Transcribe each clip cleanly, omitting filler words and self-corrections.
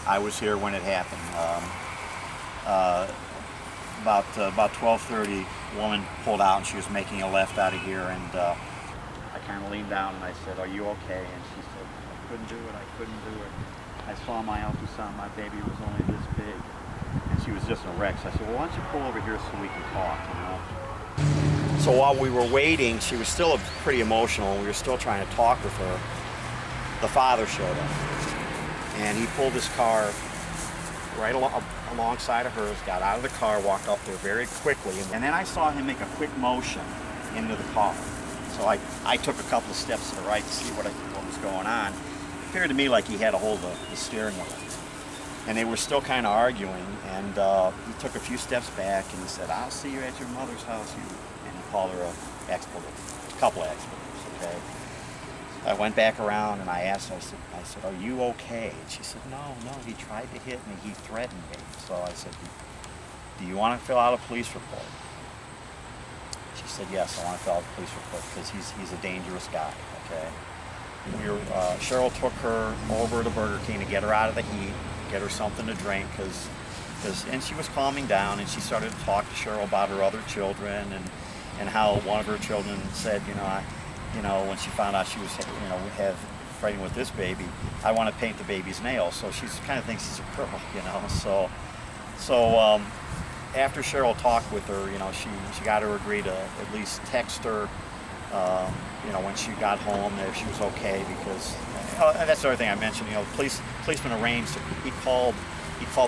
I was here when it happened. About 12:30, a woman pulled out and she was making a left out of here, and I kind of leaned down and I said, "Are you okay?" And she said, "I couldn't do it. I couldn't do it. I saw my ultrasound. My baby was only this big." And she was just a wreck. So I said, "Well, why don't you pull over here so we can talk, you know?" So while we were waiting, she was still pretty emotional. We were still trying to talk with her. The father showed up, and he pulled his car right alongside of hers, got out of the car, walked up there very quickly, and then I saw him make a quick motion into the car. So I took a couple of steps to the right to see what was going on. It appeared to me like he had a hold of the steering wheel. And they were still kind of arguing, and he took a few steps back and he said, "I'll see you at your mother's house, you." And he called her a couple of expletives, okay? I went back around and I asked her, I said, "Are you okay?" And she said, no, he tried to hit me, he threatened me." So I said, "Do you want to fill out a police report?" She said, "Yes, I want to fill out a police report because he's a dangerous guy," okay? Cheryl took her over to Burger King to get her out of the heat, get her something to drink, and she was calming down, and she started to talk to Cheryl about her other children and how one of her children said, when she found out she was, pregnant with this baby, "I want to paint the baby's nails." So she kind of thinks she's a girl, So after Cheryl talked with her, she got her to agree to at least text her, when she got home that she was okay, because that's the other thing I mentioned. Policeman arranged. He called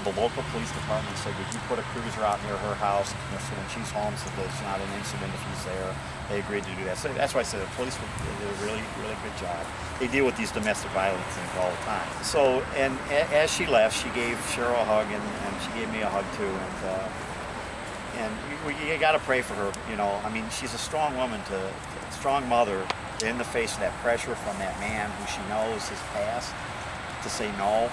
the local police department and said, "Would you put a cruiser out near her house so when she's home, so there's not an incident if he's there?" They agreed to do that. So that's why I said the police did a really, really good job. They deal with these domestic violence things all the time. So, and as she left, she gave Cheryl a hug, and she gave me a hug too. And you got to pray for her. She's a strong woman, strong mother, in the face of that pressure from that man who she knows his past, to say no.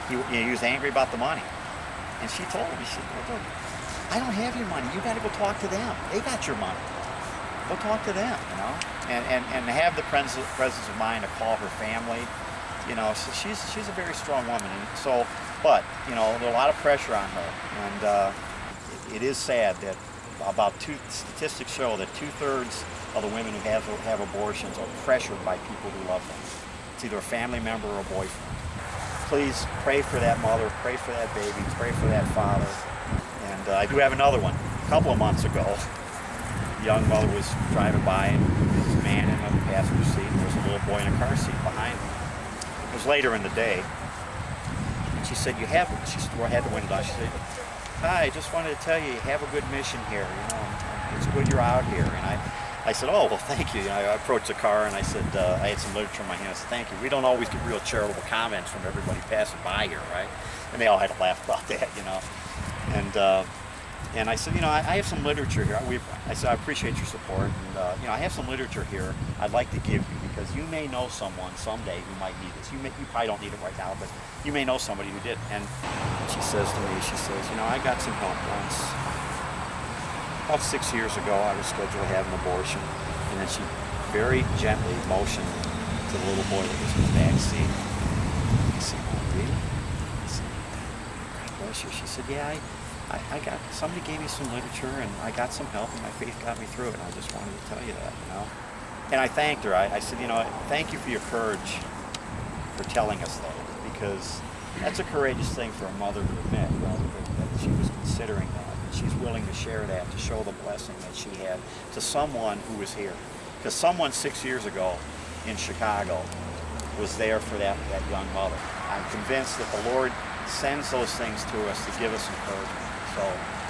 He was angry about the money, and she told him, she said, "Look, I don't have your money. You got to go talk to them. They got your money. Go talk to them." And have the presence of mind to call her family. So she's a very strong woman. And so, but there's a lot of pressure on her, and it is sad that statistics show that 2/3 of the women who have abortions are pressured by people who love them. It's either a family member or a boyfriend. Please pray for that mother, pray for that baby, pray for that father. And I do have another one. A couple of months ago, the young mother was driving by, and there was a man in the passenger seat, and there was a little boy in a car seat behind him. It was later in the day, and she said, she had the window down. She said, "Hi, I just wanted to tell you have a good mission here. It's good you're out here." And I said, "Oh, well, thank you." I approached the car and I said, I had some literature in my hand. I said, "Thank you. We don't always get real charitable comments from everybody passing by here, right?" And they all had to laugh about that, And I said, I have some literature here. I said, "I appreciate your support. And, I have some literature here I'd like to give you, because you may know someone someday who might need this. You probably don't need it right now, but you may know somebody who did." And she says to me, "I got some help once. About 6 years ago, I was scheduled to have an abortion." And then she very gently motioned to the little boy that was in the back seat. I said, "Oh, really?" I said, "God bless you." She said, "Yeah, somebody gave me some literature, and I got some help, and my faith got me through it. And I just wanted to tell you that, And I thanked her. I said, "Thank you for your courage for telling us that, because that's a courageous thing for a mother to admit, that she was considering that. She's willing to share that, to show the blessing that she had to someone who was here. Because someone 6 years ago in Chicago was there for that young mother. I'm convinced that the Lord sends those things to us to give us encouragement. So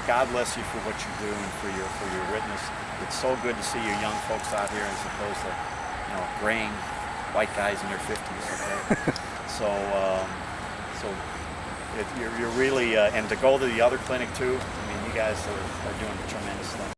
God bless you for what you do and for your witness. It's so good to see you young folks out here as opposed to graying white guys in their 50s. Okay? So you're really, and to go to the other clinic too, you guys are doing a tremendous thing.